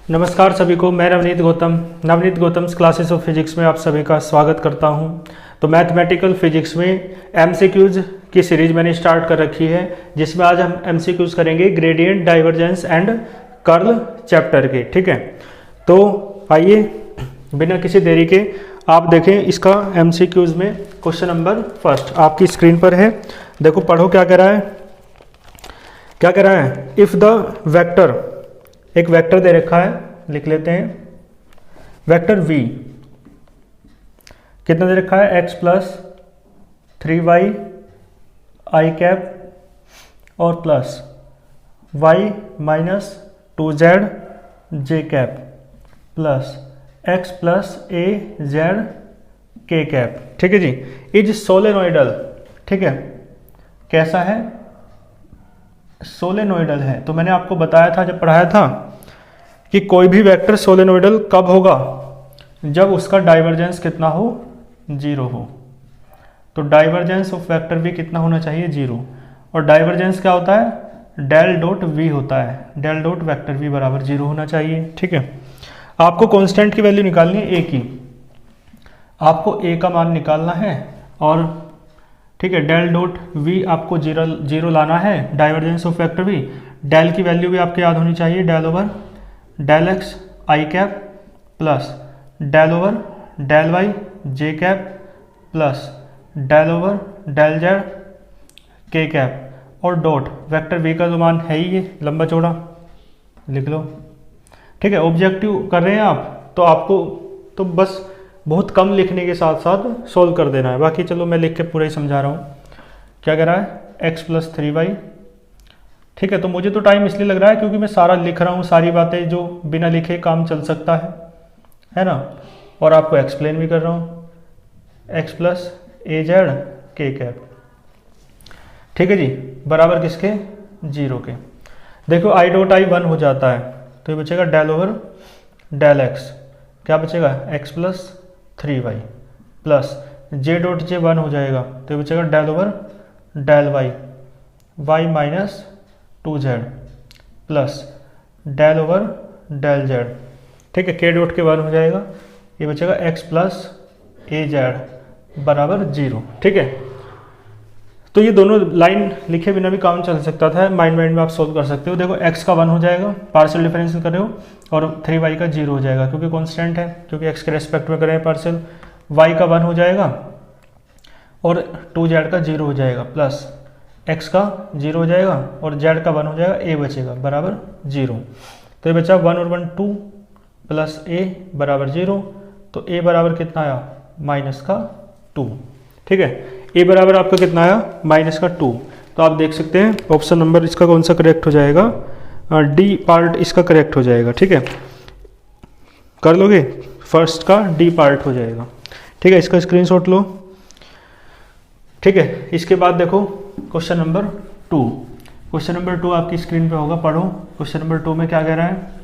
नमस्कार सभी को, मैं Navneet Gautam classes of physics में आप सभी का स्वागत करता हूं। तो मैथमेटिकल फिजिक्स में एमसीक्यूज की सीरीज मैंने स्टार्ट कर रखी है, जिसमें आज हम एमसीक्यूज करेंगे gradient, divergence and curl chapter के। ठीक है, तो आइए बिना किसी देरी के आप देखें इसका एमसीक्यूज में क्वेश्चन नंबर फर्स्ट आपकी स्क्रीन पर है। देखो, पढ़ो क्या कह रहा है। इफ द वेक्टर, एक वेक्टर दे रखा है, लिख लेते हैं वेक्टर v कितना दे रखा है, x plus 3y i cap और plus y minus 2z j cap plus x plus a z k cap. ठीक है जी, इज सोलेनोइडल। ठीक है, कैसा है, सोलेनोइडल है। तो मैंने आपको बताया था जब पढ़ाया था कि कोई भी वेक्टर सोलेनोइडल कब होगा, जब उसका डाइवर्जेंस कितना हो, 0 हो। तो डाइवर्जेंस ऑफ वेक्टर भी कितना होना चाहिए, 0। और डाइवर्जेंस क्या होता है, डेल डॉट वी होता है, डेल डॉट वेक्टर वी बराबर 0 होना चाहिए। ठीक है, आपको कांस्टेंट की वैल्यू निकालनी है ए की, आपको ए का मान निकालना है और ठीक है, डेल डॉट वी आपको जीरो लाना है, divergence of vector v. Del की वैल्यू भी आपको याद होनी चाहिए, del over del x i cap plus del over del y j cap plus del over del z k cap और डॉट वेक्टर वी का जो मान है ही ये लंबा चौड़ा, लिख लो। ठीक है, ऑब्जेक्टिव कर रहे हैं आप तो आपको तो बस बहुत कम लिखने के साथ साथ सोल्व कर देना है, बाकी चलो मैं लिख के पूरा ही समझा रहा हूँ। क्या कह रहा है, x प्लस 3y। ठीक है, तो मुझे तो टाइम इसलिए लग रहा है क्योंकि मैं सारा लिख रहा हूँ, सारी बातें जो बिना लिखे काम चल सकता है ना, और आपको एक्सप्लेन भी कर रहा हूँ। x प्लस ए जेड के कैप, ठीक है जी, बराबर किसके, 0 के। देखो आई डॉट आई 1 हो जाता है तो ये बचेगा डेल ओवर डेल एक्स, क्या बचेगा, x plus 3y plus J dot J 1 हो जाएगा तो ये बचेगा del over del Y, y minus 2z plus del over del z। ठीक है, k डॉट के 1 हो जाएगा, ये बचेगा x प्लस ए जेड बराबर 0। ठीक है, तो ये दोनों लाइन लिखे बिना भी काम चल सकता था, माइंड में आप सोल्व कर सकते हो। देखो, x का 1 हो जाएगा, पार्शियल डिफरेंशियल कर रहे हो, और 3y का 0 हो जाएगा क्योंकि कांस्टेंट है, क्योंकि x के रेस्पेक्ट में कर रहे हैं पार्शियल। y का 1 हो जाएगा और 2z का 0 हो जाएगा प्लस x का 0 हो जाएगा और z का 1 हो जाएगा, a बचेगा बराबर 0। तो ये बचा 1 और 1 2 प्लस a बराबर 0। तो a बराबर कितना आया, माइनस का 2। ठीक है, a बराबर आपका कितना आया, माइनस का 2। तो आप देख सकते हैं ऑप्शन नंबर इसका कौन सा करेक्ट हो जाएगा, डी पार्ट इसका करेक्ट हो जाएगा। ठीक है, कर लोगे, फर्स्ट का डी पार्ट हो जाएगा। ठीक है, इसका स्क्रीनशॉट लो। ठीक है, इसके बाद देखो क्वेश्चन नंबर 2। क्वेश्चन नंबर 2 आपकी स्क्रीन पे होगा, पढ़ो। क्वेश्चन नंबर 2 में क्या कह रहा है,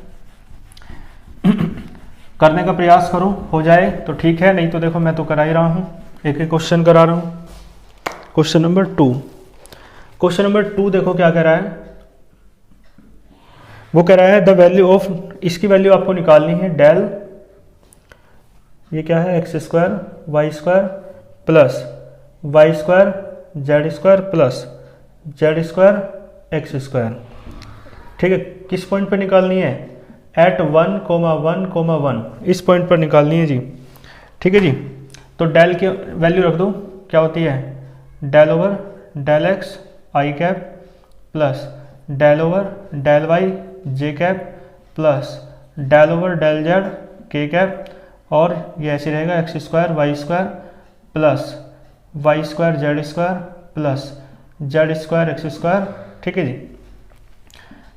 करने का प्रयास करो, हो जाए तो ठीक है, नहीं तो देखो मैं तो करा ही रहा हूँ, एक एक क्वेश्चन करा रहा हूँ। क्वेश्चन नंबर 2, क्वेश्चन नंबर 2 देखो क्या कह रहा है, वो कह रहा है द वैल्यू ऑफ, इसकी वैल्यू आपको निकालनी है, डेल ये क्या है, X square Y square plus Y square Z square plus Z square x square. ठीक है, किस पॉइंट पर निकालनी है, एट 1, 1, 1, इस पॉइंट पर निकालनी है जी। ठीक है जी, तो डेल की वैल्यू रख दो, क्या होती है, del over del x i cap plus del over del y j cap plus del over del z k cap, और ये ऐसे रहेगा x square Y square plus Y square Z square plus Z square x square. ठीक है जी,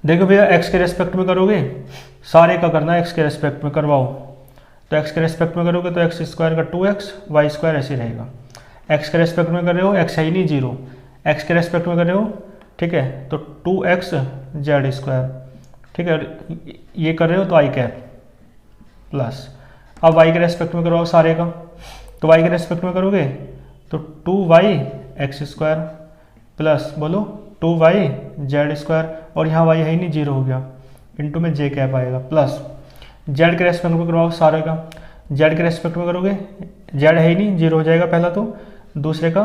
देखो भैया x के respect में करोगे, सारे का करना है एक्स के रेस्पेक्ट में करवाओ, तो एक्स के रेस्पेक्ट में करोगे तो एक्स स्क्वायर का 2x, वाई स्क्वायर ऐसे रहेगा। एक्स के रेस्पेक्ट में कर रहे हो, एक्स है ही नहीं 0, एक्स के रेस्पेक्ट में कर रहे हो, ठीक है, तो 2x जेड स्क्वायर। ठीक है, ये कर रहे हो तो आई कैप प्लस, अब वाई के रेस्पेक्ट में करवाओ सारे का, तो वाई के रेस्पेक्ट में करोगे तो 2y एक्स स्क्वायर प्लस बोलो 2y जेड स्क्वायर, और यहाँ y है ही नहीं 0 हो गया, इंटू में जे कैप आएगा प्लस जेड के रेस्पेक्ट में करवाओ सारे का, जेड के रेस्पेक्ट में करोगे, जेड है ही नहीं, जीरो हो जाएगा पहला, तो दूसरे का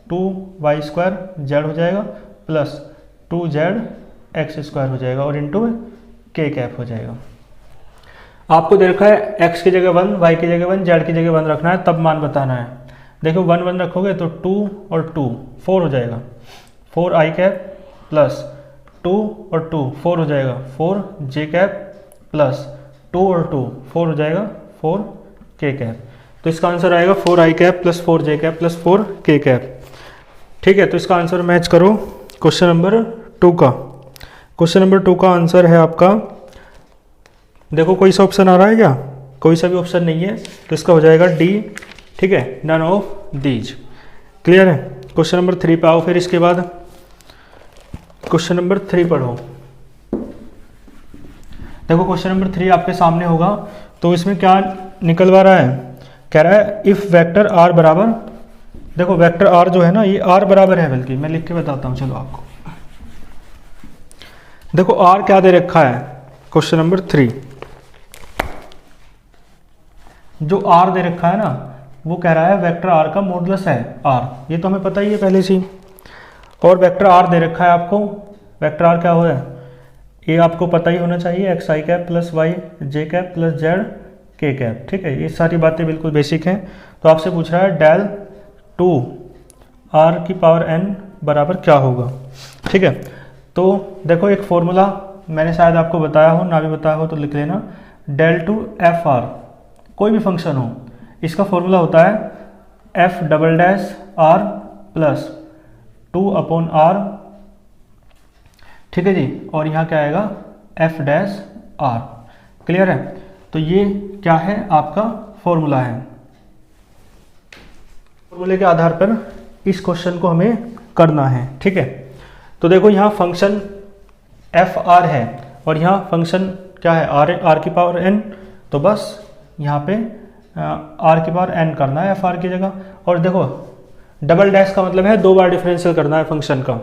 2y² जेड हो जाएगा प्लस 2zx² हो जाएगा और इंटू k कैप हो जाएगा। आपको दे रखा है x की जगह 1, y की जगह 1, z की जगह 1 रखना है, तब मान बताना है। देखो 1 1 रखोगे तो 2 और 2 4 हो जाएगा, 4i कैप प्लस 2 और 2 4 हो जाएगा, 4j कैप प्लस 2 और 2 4 हो जाएगा, 4k कैप। तो इसका आंसर आएगा 4i cap plus 4j cap plus 4k cap. ठीक है, तो इसका आंसर मैच करो क्वेश्चन नंबर 2 का। क्वेश्चन नंबर 2 का आंसर है आपका, देखो कोई सा ऑप्शन आ रहा है क्या, कोई सा भी ऑप्शन नहीं है, तो इसका हो जाएगा डी। ठीक है, नन ऑफ दीज। क्लियर है। क्वेश्चन नंबर 3 पे आओ फिर, इसके बाद क्वेश्चन नंबर 3 पढ़ो। देखो क्वेश्चन नंबर 3 आपके सामने होगा, तो इसमें क्या निकलवा रहा है, कह रहा है इफ वेक्टर आर बराबर, देखो वेक्टर आर जो है ना ये आर बराबर है, बल्कि मैं लिख के बताता हूँ चलो आपको। देखो आर क्या दे रखा है, क्वेश्चन नंबर 3 जो आर दे रखा है ना वो कह रहा है वेक्टर आर का मॉडुलस है आर, ये तो हमें पता ही है पहले से। और वेक्टर आर दे रखा है आपको, वेक्टर आर क्या हुआ है ये आपको पता ही होना चाहिए, x i cap plus Y j cap plus Z k cap. ठीक है, ये सारी बातें बिल्कुल बेसिक हैं। तो आपसे पूछ रहा है डेल 2 आर की पावर n बराबर क्या होगा। ठीक है, तो देखो एक फॉर्मूला मैंने शायद आपको बताया हो, ना भी बताया हो तो लिख लेना, डेल 2 एफ आर, कोई भी फंक्शन हो, इसका फॉर्मूला होता है F double dash R plus 2/r। ठीक है जी, और यहाँ क्या आएगा एफ डैश आर। क्लियर है, तो ये क्या है आपका फॉर्मूला है। फॉर्मूले के आधार पर इस क्वेश्चन को हमें करना है। ठीक है, तो देखो यहाँ फंक्शन एफ आर है और यहाँ फंक्शन क्या है आर की पावर n, तो बस यहाँ पे आर की पावर n करना है एफ आर की जगह। और देखो डबल डैश का मतलब है 2 बार डिफरेंशियल करना है फंक्शन का,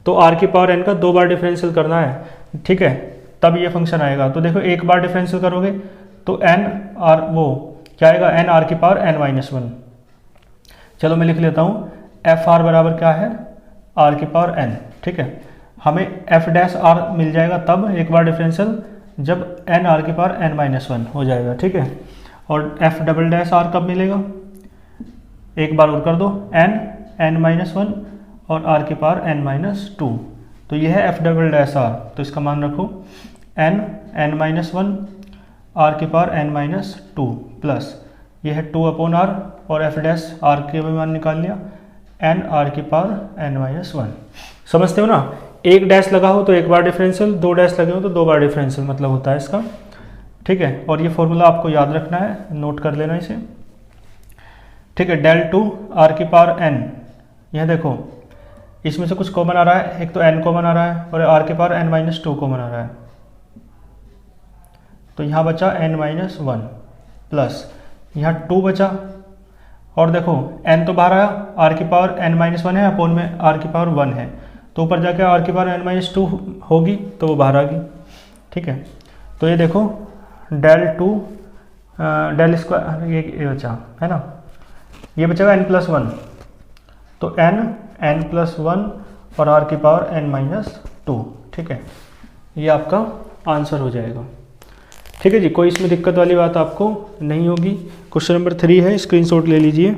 तो आर की पावर n का 2 बार डिफरेंशियल करना है। ठीक है, तब ये फंक्शन आएगा। तो देखो एक बार डिफरेंशियल करोगे तो n आर वो क्या आएगा n आर की पावर n-1। चलो मैं लिख लेता हूँ एफ आर बराबर क्या है आर की पावर n। ठीक है, हमें एफ डैश आर मिल जाएगा तब एक बार डिफरेंशियल जब n आर की पावर n-1 हो जाएगा। ठीक है, और एफ डबल डैश आर कब मिलेगा, एक बार और कर दो n-1 और r की पावर n-2, तो यह है एफ डबल डैश आर। तो इसका मान रखो n-1 r की पावर n-2 प्लस यह है 2/r और एफ डैश आर के भी मान निकाल लिया n r की पावर n-1। समझते हो ना, एक डैश लगा हो तो एक बार डिफरेंशियल, 2 डैश लगे हो तो 2 बार डिफरेंशियल मतलब होता है इसका। ठीक है, और ये फॉर्मूला आपको याद रखना है, नोट कर लेना इसे। ठीक है, डेल 2 आर की पावर n, यह देखो इसमें से कुछ कॉमन आ रहा है, एक तो n कॉमन आ रहा है और आर की पावर n-2 कॉमन आ रहा है, तो यहाँ बचा n-1 प्लस यहाँ 2 बचा, और देखो n तो बाहर आया, आर की पावर n-1 है अपोन में आर की पावर 1 है, तो ऊपर जाके आर की पावर n-2 होगी तो वो बाहर आ गई। ठीक है, तो ये देखो डेल 2 डेल स्क्वायर ये बचा है ना, ये बचेगा n+1, तो n+1 और r की पावर n-2। ठीक है, ये आपका आंसर हो जाएगा। ठीक है जी, कोई इसमें दिक्कत वाली बात आपको नहीं होगी। क्वेश्चन नंबर 3 है, स्क्रीनशॉट ले लीजिए।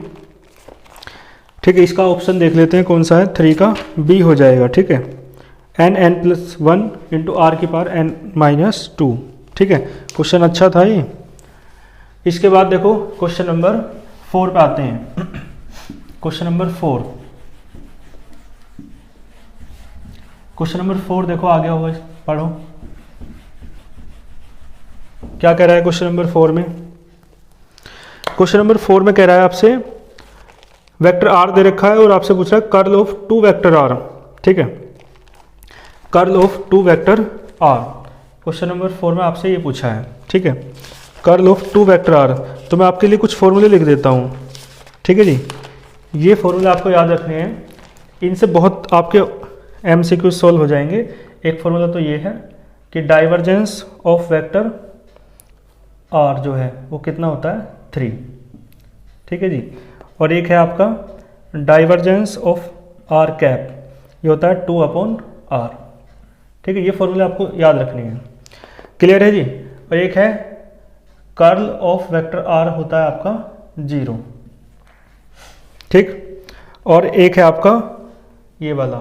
ठीक है, इसका ऑप्शन देख लेते हैं कौन सा है, 3 का बी हो जाएगा। ठीक है, n+1 इंटू आर की पावर n-2। ठीक है, क्वेश्चन अच्छा था ये। इसके बाद देखो क्वेश्चन नंबर 4 पे आते हैं। क्वेश्चन नंबर 4, क्वेश्चन नंबर 4 देखो आगे होगा, पढ़ो क्या कह रहा है क्वेश्चन नंबर 4 में। क्वेश्चन नंबर 4 में कह रहा है आपसे वेक्टर आर दे रखा है और आपसे पूछ रहा है कर्ल ऑफ 2 वेक्टर आर। ठीक है, curl of 2 vector R, question number 4 में आपसे ये पूछा है। ठीक है, कर्ल ऑफ 2 वेक्टर आर, तो मैं आपके लिए कुछ फॉर्मूले लिख देता हूँ। ठीक है जी, ये फॉर्मूले आपको याद रखने हैं, इनसे बहुत आपके MCQ सॉल्व हो जाएंगे। एक फॉर्मूला तो ये है कि डाइवर्जेंस ऑफ वेक्टर आर जो है वो कितना होता है 3, ठीक है जी। और एक है आपका डाइवर्जेंस ऑफ आर कैप, ये होता है 2/r, ठीक है। ये फॉर्मूले आपको याद रखने हैं, क्लियर है जी। और एक है कर्ल ऑफ वेक्टर आर होता है आपका 0, ठीक। और एक है आपका ये वाला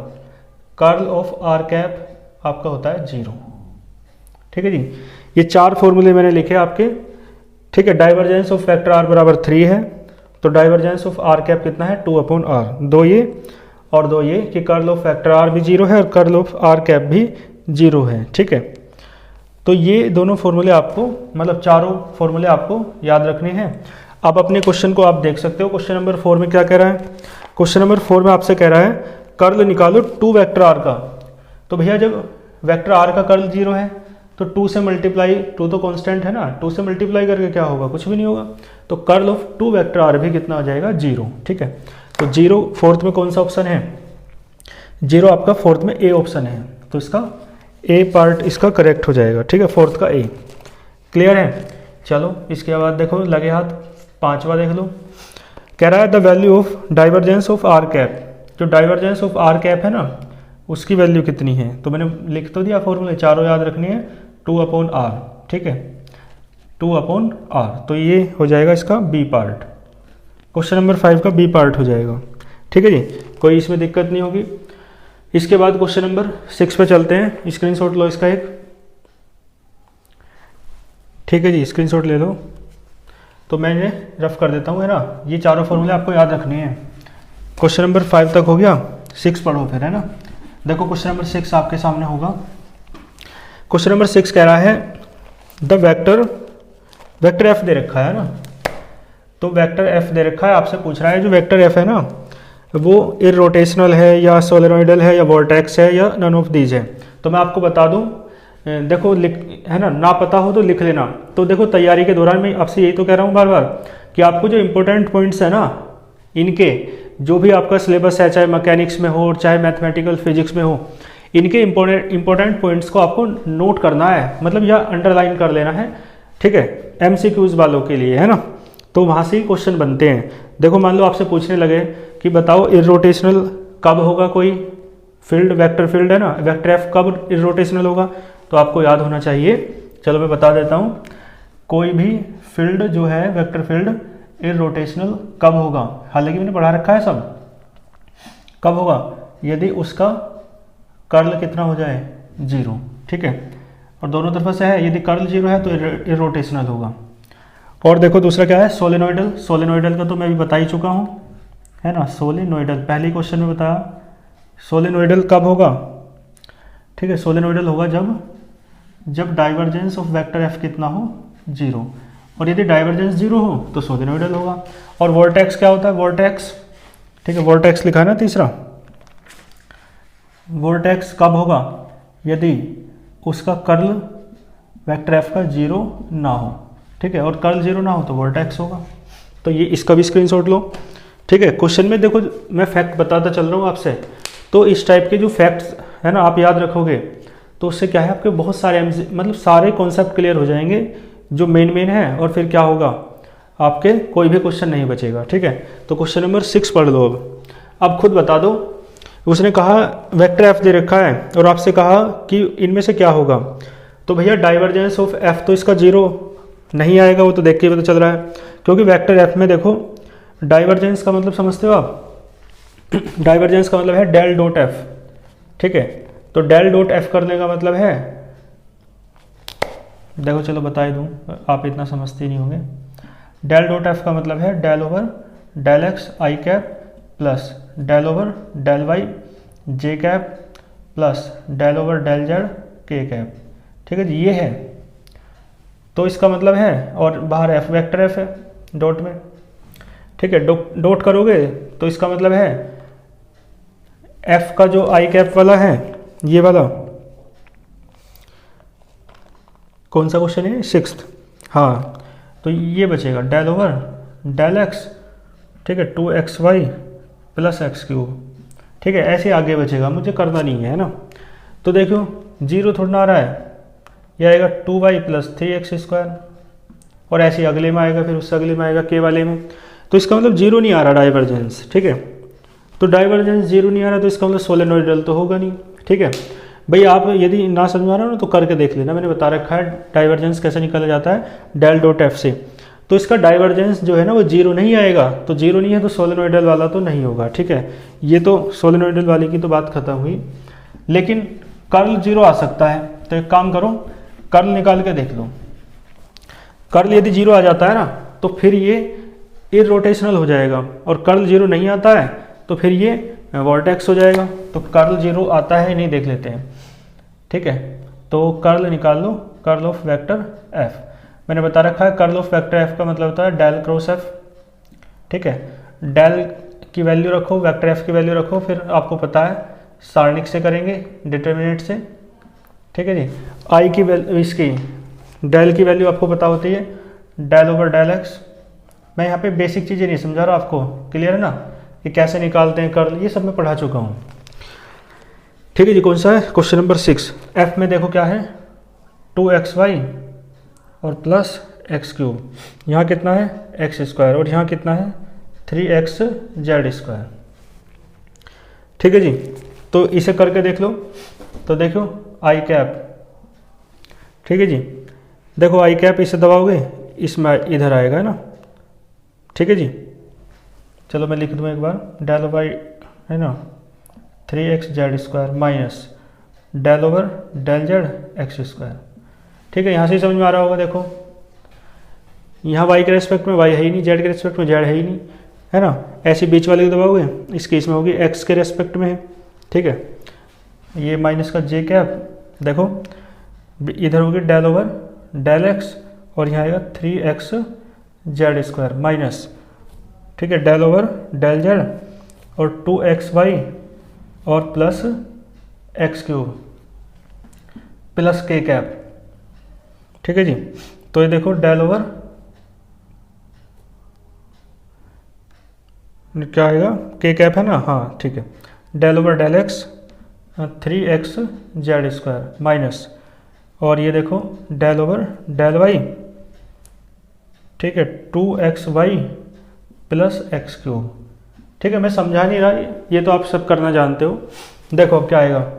कर्ल ऑफ आर कैप आपका होता है 0, ठीक है जी। ये 4 फॉर्मूले मैंने लिखे आपके, ठीक है। डाइवर्जेंस ऑफ वेक्टर आर बराबर 3 है, तो डाइवर्जेंस ऑफ आर कैप कितना है 2/r, 2 ये और 2 ये, कि कर्ल ऑफ वेक्टर आर भी 0 है और कर्ल ऑफ आर कैप भी 0 है, ठीक है। तो ये दोनों फॉर्मूले आपको, मतलब चारों फॉर्मूले आपको याद रखने हैं। अब अपने क्वेश्चन को आप देख सकते हो, क्वेश्चन नंबर 4 में क्या कह रहा है। क्वेश्चन नंबर 4 में आपसे कह रहा है कर्ल निकालो 2 वेक्टर आर का। तो भैया जब वेक्टर आर का कर्ल 0 है तो 2 से मल्टीप्लाई, 2 तो कांस्टेंट है ना, 2 से मल्टीप्लाई करके क्या होगा, कुछ भी नहीं होगा। तो कर्ल ऑफ 2 वेक्टर आर भी कितना हो जाएगा 0, ठीक है। तो 0 फोर्थ में कौन सा ऑप्शन है, 0 आपका फोर्थ में ए ऑप्शन है, तो इसका ए पार्ट इसका करेक्ट हो जाएगा, ठीक है, फोर्थ का ए, क्लियर है। चलो इसके बाद देखो लगे हाथ, 5वां देख लो। कह रहा है the value of divergence of R cap, जो डाइवर्जेंस ऑफ आर कैप है ना उसकी वैल्यू कितनी है। तो मैंने लिख तो दिया फॉर्मूले, चारों याद रखनी है, 2/r, ठीक है, 2/r। तो ये हो जाएगा इसका बी पार्ट, क्वेश्चन नंबर 5 का बी पार्ट हो जाएगा, ठीक है जी, कोई इसमें दिक्कत नहीं होगी। इसके बाद क्वेश्चन नंबर 6 पे चलते हैं, स्क्रीनशॉट लो इसका एक, ठीक है जी, स्क्रीनशॉट ले लो। तो मैं ये रफ कर देता हूँ, है ना, ये चारों फॉर्मूले आपको याद रखने हैं। क्वेश्चन नंबर 5 तक हो गया, 6 पढ़ो फिर, है ना। देखो क्वेश्चन नंबर 6 आपके सामने होगा। क्वेश्चन नंबर 6 कह रहा है द वेक्टर एफ दे रखा है ना, तो वेक्टर एफ दे रखा है, आपसे पूछ रहा है जो वेक्टर एफ है ना वो इररोटेशनल है या सोलेनोइडल है या वोर्टेक्स है या नन ऑफ दीज है। तो मैं आपको बता दूं, देखो लिख, है ना पता हो तो लिख लेना। तो देखो तैयारी के दौरान मैं आपसे यही तो कह रहा हूँ बार बार कि आपको जो इंपॉर्टेंट पॉइंट्स है ना, इनके जो भी आपका सिलेबस है, चाहे मैकेनिक्स में हो चाहे मैथमेटिकल फिजिक्स में हो, इनके इंपॉर्टेंट पॉइंट्स को आपको नोट करना है, मतलब या अंडरलाइन कर लेना है, ठीक है, एमसीक्यूज वालों के लिए, है ना। तो वहाँ से ही क्वेश्चन बनते हैं। देखो मान लो आपसे पूछने लगे कि बताओ इररोटेशनल कब होगा कोई फील्ड, वेक्टर फील्ड है ना, वेक्टर एफ कब इररोटेशनल होगा, तो आपको याद होना चाहिए। चलो मैं बता देता हूँ, कोई भी फील्ड जो है वेक्टर फील्ड इररोटेशनल कब होगा, हालांकि मैंने पढ़ा रखा है सब, कब होगा, यदि उसका कर्ल कितना हो जाए 0, ठीक है, और दोनों तरफ से है, यदि कर्ल 0 है तो इररोटेशनल होगा। और देखो दूसरा क्या है, सोलेनोइडल। सोलेनोइडल का तो मैं भी बता ही चुका हूँ, है ना, सोलेनोइडल पहले क्वेश्चन में बताया। सोलेनोइडल कब होगा, ठीक है, सोलेनोइडल होगा जब डाइवर्जेंस ऑफ वेक्टर एफ कितना हो 0, और यदि डाइवर्जेंस 0 हो तो सोलेनोइडल होगा। और वोर्टेक्स क्या होता है, वोर्टेक्स, ठीक है, वोर्टेक्स लिखा है ना तीसरा, वोर्टेक्स कब होगा, यदि उसका कर्ल वेक्टर एफ का 0 ना हो, ठीक है, और कर्ल 0 ना हो तो वोर्टेक्स होगा। तो ये इसका भी स्क्रीनशॉट लो, ठीक है। क्वेश्चन में देखो मैं फैक्ट बताता चल रहा हूँ आपसे, तो इस टाइप के जो फैक्ट्स है ना आप याद रखोगे तो उससे क्या है, आपके बहुत सारे मतलब सारे कॉन्सेप्ट क्लियर हो जाएंगे जो मेन है, और फिर क्या होगा, आपके कोई भी क्वेश्चन नहीं बचेगा, ठीक है। तो क्वेश्चन नंबर 6 पढ़ लो। अब खुद बता दो, उसने कहा वेक्टर एफ दे रखा है और आपसे कहा कि इनमें से क्या होगा, तो भैया डाइवर्जेंस ऑफ एफ तो इसका 0 नहीं आएगा, वो तो देख के पता चल रहा है, क्योंकि वेक्टर एफ में देखो डाइवर्जेंस का मतलब समझते हो आप, डाइवर्जेंस का मतलब है डेल डॉट एफ, ठीक है। तो डेल डॉट एफ करने का मतलब है, देखो चलो बता ही दूँ, आप इतना समझते ही नहीं होंगे। डेल डॉट एफ का मतलब है del over del x i cap plus del over del y j cap plus del over del z k cap, ठीक है जी, ये है। तो इसका मतलब है, और बाहर एफ वेक्टर एफ है डॉट में, ठीक है, डॉट करोगे तो इसका मतलब है एफ का जो आई कैप वाला है, ये वाला कौन सा क्वेश्चन है, 6th, हाँ, तो ये बचेगा डेल ओवर डेल एक्स, ठीक है, 2xy प्लस एक्स क्यूब, ठीक है, ऐसे आगे बचेगा, मुझे करना नहीं है ना। तो देखो 0 थोड़ा ना आ रहा है, यह आएगा 2y प्लस 3x स्क्वायर, और ऐसे ही अगले में आएगा, फिर उससे अगले में आएगा के वाले में, तो इसका मतलब जीरो नहीं आ रहा डाइवर्जेंस, ठीक है। तो डाइवर्जेंस जीरो नहीं आ रहा तो इसका मतलब सोलेनोइडल तो होगा नहीं, ठीक है भाई। आप यदि ना समझ में आ रहा हो ना तो करके देख लेना, मैंने बता रखा है डाइवर्जेंस कैसे निकाला जाता है, डेल डॉट एफ से। तो इसका डाइवर्जेंस जो है ना वो जीरो नहीं आएगा, तो जीरो नहीं है तो सोलेनोइडल वाला तो नहीं होगा, ठीक है। ये तो सोलेनोइडल वाले की तो बात खत्म हुई, लेकिन कर्ल जीरो आ सकता है। तो एक काम करो, कर्ल निकाल के देख लो। कर्ल यदि जीरो आ जाता है ना तो फिर ये इरोटेशनल हो जाएगा, और कर्ल जीरो नहीं आता है तो फिर ये वॉर्टेक्स हो जाएगा। तो कर्ल जीरो आता है नहीं देख लेते हैं, ठीक है। तो कर्ल निकाल लो, कर्ल ऑफ वेक्टर एफ। मैंने बता रखा है कर्ल ऑफ वेक्टर एफ का मतलब होता है डेल क्रॉस एफ, ठीक है। डेल की वैल्यू रखो, वेक्टर एफ की वैल्यू रखो, फिर आपको पता है सारणिक से करेंगे, डिटर्मिनेंट से, ठीक है जी। आई की वैल्यू, इसकी डेल की वैल्यू आपको पता होती है डेल ओवर डेल एक्स। मैं यहाँ पे बेसिक चीज़ें नहीं समझा रहा आपको, क्लियर है ना, कि कैसे निकालते हैं कर्ल, ये सब मैं पढ़ा चुका हूँ, ठीक है जी। कौन सा है क्वेश्चन नंबर 6। एफ में देखो क्या है 2xy और प्लस एक्स क्यूब, यहाँ कितना है एक्स स्क्वायर और यहाँ कितना है 3xz², ठीक है जी। तो इसे करके देख लो, तो देखो आई कैप, ठीक है जी। देखो आई कैप इसे दबाओगे इसमें इधर आएगा ना, ठीक है जी। चलो मैं लिख दूँ एक बार, डेल ओवर है ना 3xz² minus del over del Z x², ठीक है। यहाँ से समझ में आ रहा होगा। देखो यहाँ y के रेस्पेक्ट में y है ही नहीं, z के रेस्पेक्ट में z है ही नहीं, है ना। ऐसे बीच वाले को दबाओगे, इस केस में होगी x के रेस्पेक्ट में है, ठीक है। ये माइनस का j कैप, देखो इधर होगी डेल ओवर डेल x और यहाँ आएगा 3xz² माइनस, ठीक है, डेल ओवर डेल जेड और 2xy और प्लस एक्स क्यूब प्लस के कैप, ठीक है जी। तो ये देखो डेल ओवर क्या आएगा के कैप है ना, हाँ ठीक है, del over del X 3xz² minus, और ये देखो डेल ओवर डेल वाई, ठीक है, 2xy प्लस एक्स क्यूब, ठीक है। मैं समझा नहीं रहा, ये तो आप सब करना जानते हो। देखो अब क्या आएगा,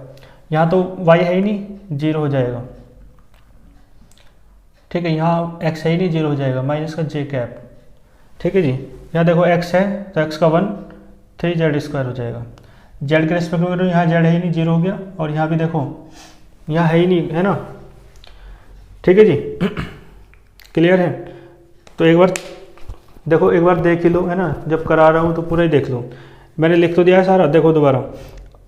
यहाँ तो y है ही नहीं, जीरो हो जाएगा, ठीक है। यहाँ x है ही नहीं, जीरो हो जाएगा, माइनस का j कैप, ठीक है जी। यहाँ देखो x है तो x का 1 3z² हो जाएगा, z के रेस्पेक्ट में यहाँ z है ही नहीं, जीरो हो गया, और यहाँ भी देखो यहाँ है ही नहीं, है ना, ठीक है जी। क्लियर है। तो एक बार देखो, एक बार देख ही लो, है ना, जब करा रहा हूँ तो पूरा ही देख लो। मैंने लिख तो दिया है सारा, देखो दोबारा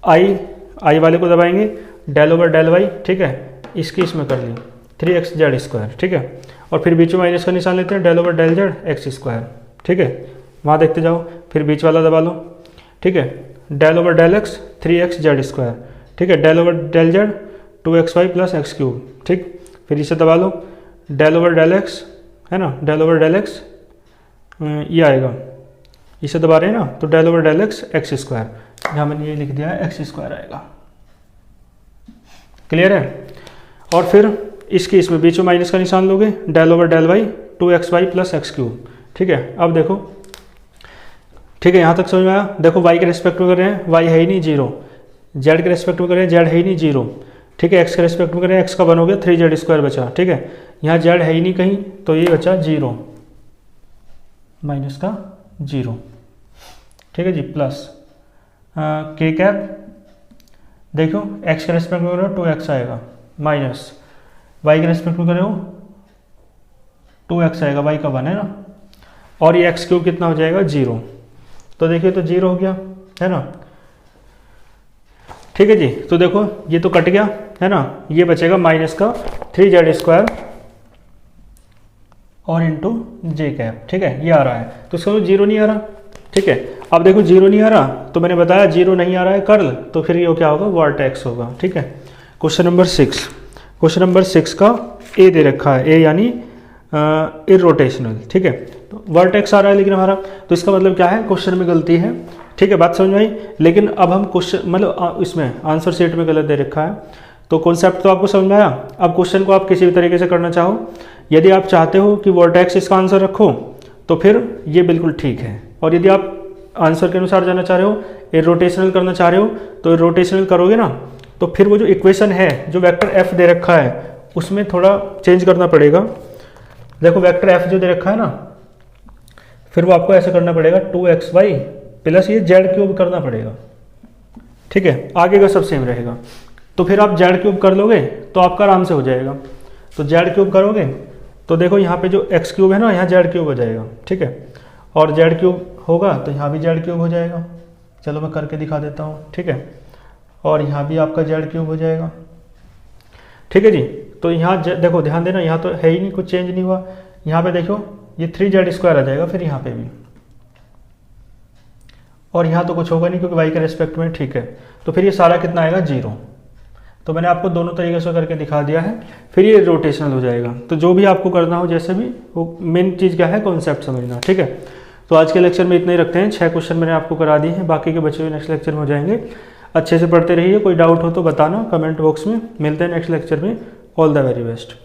आई वाले को दबाएंगे डेल ओवर डेल वाई, ठीक है, इसकी इसमें कर ली 3xz², ठीक है, और फिर बीच में माइनस का निशान लेते हैं del over del Z x², ठीक है। वहाँ देखते जाओ, फिर बीच वाला दबा लो, ठीक है, del over del X 3xz², ठीक है, del over del Z 2xy plus X cube, ठीक। फिर इसे दबा लो डेल ओवर डेल एक्स, है ना, डेल ओवर डेल एक्स, ये आएगा, इसे दबा रहे हैं ना, तो del over del x x², यहाँ मैंने ये लिख दिया है x² आएगा, क्लियर है। और फिर इसके इसमें बीच में माइनस का निशान लोगे, del over del Y 2xy plus X cube, ठीक है। अब देखो, ठीक है, यहाँ तक समझ में आया। देखो y के रेस्पेक्ट में कर रहे हैं, y है ही नहीं, जीरो, z के रेस्पेक्ट में कर रहे हैं, z है ही नहीं, जीरो, ठीक है, x के रेस्पेक्ट में कर रहे हैं, x का 1 हो गया, 3z² बचा, ठीक है। यहाँ z है ही नहीं कहीं, तो ये बचा जीरो, माइनस का जीरो, ठीक है जी, प्लस के कैप, देखो x के रेस्पेक्ट में कर रहे हो 2x आएगा, माइनस y के रेस्पेक्ट में कर रहे हो 2x आएगा, y का 1 है ना, और ये एक्स क्यूब कितना हो जाएगा, जीरो। तो देखिए तो जीरो हो गया, है ना, ठीक है जी। तो देखो ये तो कट गया, है ना, ये बचेगा माइनस का 3z² और इंटू जे कैप, ठीक है, ये आ रहा है। तो इसका जीरो नहीं आ रहा, ठीक है। अब देखो जीरो नहीं आ रहा, तो मैंने बताया जीरो नहीं आ रहा है कर्ल, तो फिर ये क्या होगा, वॉर्टेक्स होगा, ठीक है। क्वेश्चन नंबर 6, क्वेश्चन नंबर 6 का ए दे रखा है, ए यानी इरोटेशनल, ठीक है। तो वर्टेक्स आ रहा है लेकिन हमारा, तो इसका मतलब क्या है, क्वेश्चन में गलती है, ठीक है, बात समझ में आई। लेकिन अब हम क्वेश्चन मतलब इसमें आंसर सेट में गलत दे रखा है, तो कॉन्सेप्ट तो आपको समझ में आया। अब क्वेश्चन को आप किसी भी तरीके से करना चाहो, यदि आप चाहते हो कि वर्टेक्स इसका आंसर रखो तो फिर ये बिल्कुल ठीक है, और यदि आप आंसर के अनुसार जाना चाह रहे हो, रोटेशनल करना चाह रहे हो, तो रोटेशनल करोगे ना तो फिर वो जो इक्वेशन है जो वेक्टर एफ दे रखा है उसमें थोड़ा चेंज करना पड़ेगा। देखो वेक्टर एफ जो दे रखा है ना, फिर वो आपको ऐसे करना पड़ेगा 2xy प्लस ये जेड क्यूब करना पड़ेगा, ठीक है, आगे का सब सेम रहेगा। तो फिर आप जेड क्यूब कर लोगे तो आपका आराम से हो जाएगा। तो जेड क्यूब करोगे तो देखो यहाँ पे जो एक्स क्यूब है ना, यहाँ जेड क्यूब हो जाएगा, ठीक है, और जेड क्यूब होगा तो यहाँ भी जेड क्यूब हो जाएगा। चलो मैं करके दिखा देता हूँ, ठीक है, और यहाँ भी आपका जेड क्यूब हो जाएगा, ठीक है जी। तो यहाँ देखो ध्यान देना, यहाँ तो है ही नहीं, कुछ चेंज नहीं हुआ। यहाँ पे देखो ये 3z² आ जाएगा फिर यहाँ पे भी, और यहाँ तो कुछ होगा नहीं क्योंकि y के रेस्पेक्ट में, ठीक है। तो फिर ये सारा कितना आएगा 0। तो मैंने आपको दोनों तरीके से करके दिखा दिया है, फिर ये रोटेशनल हो जाएगा। तो जो भी आपको करना हो जैसे भी, वो मेन चीज़ क्या है, कॉन्सेप्ट समझना, ठीक है। तो आज के लेक्चर में इतना ही रखते हैं। 6 क्वेश्चन मैंने आपको करा दिए हैं, बाकी के बचे हुए नेक्स्ट लेक्चर में हो जाएंगे। अच्छे से पढ़ते रहिए, कोई डाउट हो तो बताना कमेंट बॉक्स में। मिलते हैं नेक्स्ट लेक्चर में। All the very best.